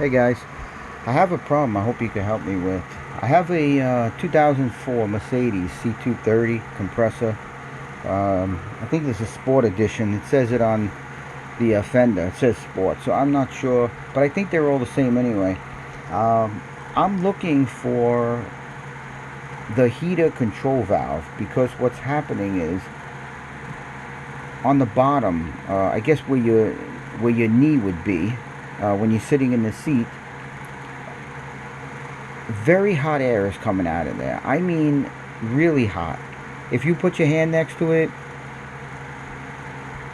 Hey guys, I have a problem I hope you can help me with. I have a 2004 Mercedes C230 compressor. I think this is Sport Edition. It says it on the fender. It says Sport, so I'm not sure, but I think they're all the same anyway. I'm looking for the heater control valve because what's happening is on the bottom, I guess where your knee would be when you're sitting in the seat. Very hot air is coming out of there. I mean, really hot. If you put your hand next to it,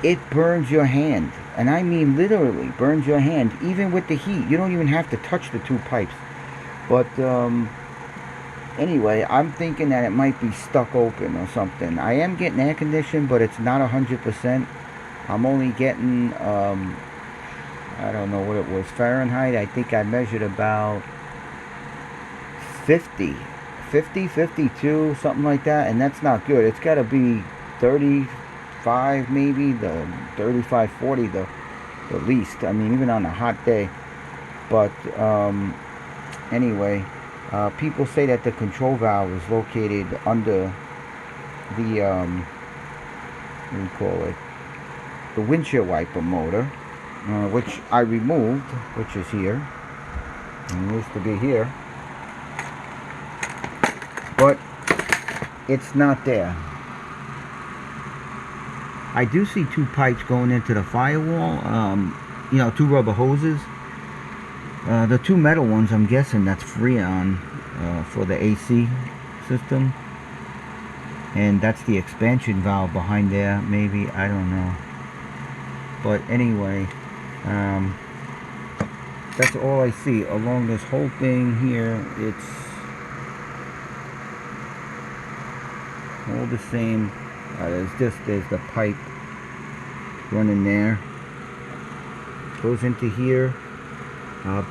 it burns your hand. And I mean literally burns your hand, even with the heat. You don't even have to touch the two pipes. But anyway, I'm thinking that it might be stuck open or something. I am getting air conditioned, but it's not 100%. I'm only getting, I don't know what it was, Fahrenheit. I think I measured about 50, 52, something like that, and that's not good. It's got to be 35 maybe, the 35, 40 the least. I mean, even on a hot day. But anyway, people say that the control valve is located under the what do you call it, the windshield wiper motor, which I removed, which is here, and it used to be here. But it's not there. I do see two pipes going into the firewall, you know, two rubber hoses. The two metal ones, I'm guessing that's Freon for the AC system. And that's the expansion valve behind there, maybe, I don't know. But anyway, that's all I see along this whole thing here. It's all the same. There's the pipe running there, goes into here.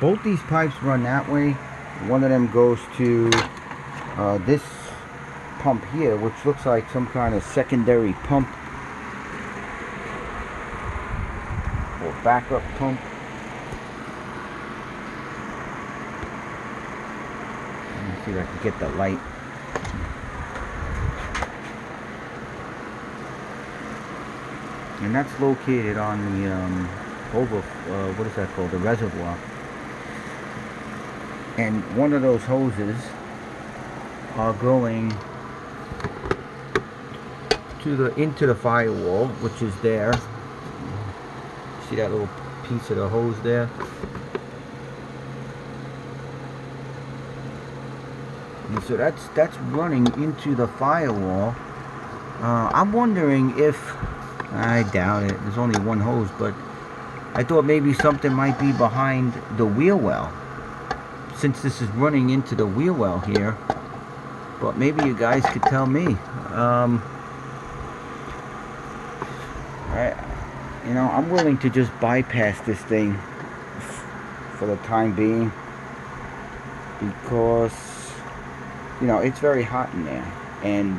Both these pipes run that way. One of them goes to this pump here, which looks like some kind of secondary pump or backup pump. Let me see if I can get the light. And that's located on the what is that called? The reservoir. And one of those hoses are going to into the firewall, which is there. See that little piece of the hose there? And so that's running into the firewall. I'm wondering if, I doubt it, there's only one hose, but I thought maybe something might be behind the wheel well, since this is running into the wheel well here. But maybe you guys could tell me. You know, I'm willing to just bypass this thing for the time being, because, you know, it's very hot in there, and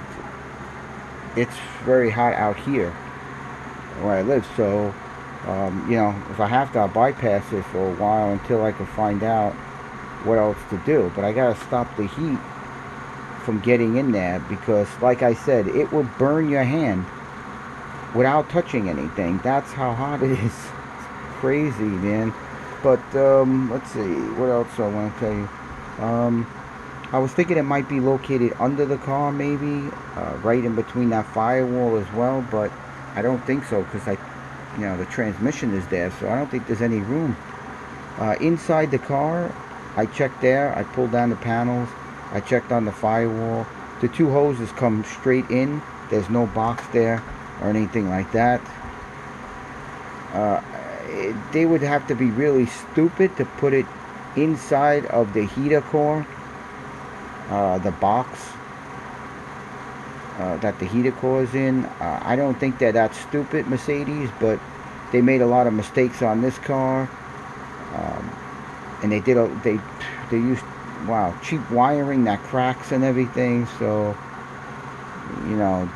it's very hot out here where I live. So you know, if I have to, I'll bypass it for a while until I can find out what else to do. But I gotta stop the heat from getting in there, because like I said, it will burn your hand without touching anything. That's how hot it is. It's crazy, man. But let's see, what else I want to tell you. I was thinking it might be located under the car, maybe right in between that firewall as well, but I don't think so, because you know, the transmission is there, so I don't think there's any room. Inside the car, I checked there. I pulled down the panels. I checked on the firewall. The two hoses come straight in. There's no box there or anything like that. They would have to be really stupid to put it inside of the heater core, the box that the heater core is in. I don't think they're that stupid, Mercedes, but they made a lot of mistakes on this car, and they used, wow, cheap wiring that cracks and everything. So, you know,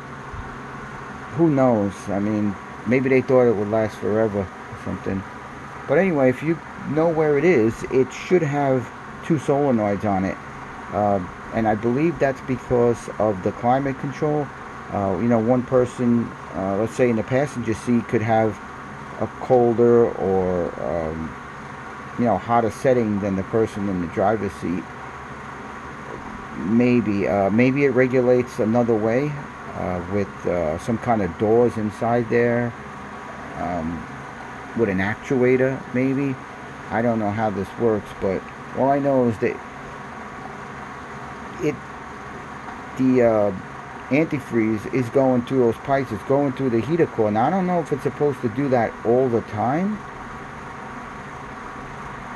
who knows? I mean, maybe they thought it would last forever or something. But anyway, if you know where it is, it should have two solenoids on it. And I believe that's because of the climate control. You know, one person, let's say in the passenger seat, could have a colder or you know, hotter setting than the person in the driver's seat. Maybe it regulates another way with some kind of doors inside there, with an actuator maybe. I don't know how this works, but all I know is that the antifreeze is going through those pipes. It's going through the heater core. Now I don't know if it's supposed to do that all the time.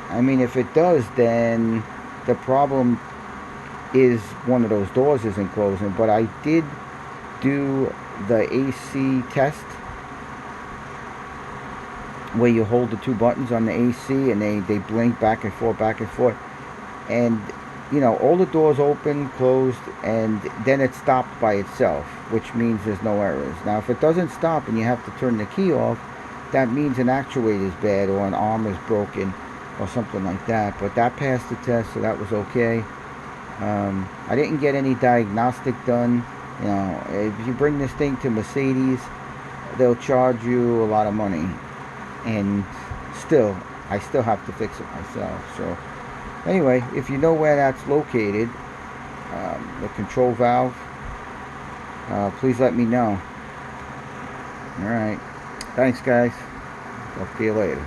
I mean, if it does, then the problem is one of those doors isn't closing. But I did do the AC test where you hold the two buttons on the AC and they blink back and forth, and you know, all the doors open, closed, and then it stopped by itself, which means there's no errors. Now if it doesn't stop and you have to turn the key off, that means an actuator is bad or an arm is broken or something like that. But that passed the test, so that was okay. I didn't get any diagnostic done. You know, if you bring this thing to Mercedes, they'll charge you a lot of money, and I still have to fix it myself. So anyway, if you know where that's located, the control valve, please let me know. Alright, thanks guys, talk to you later.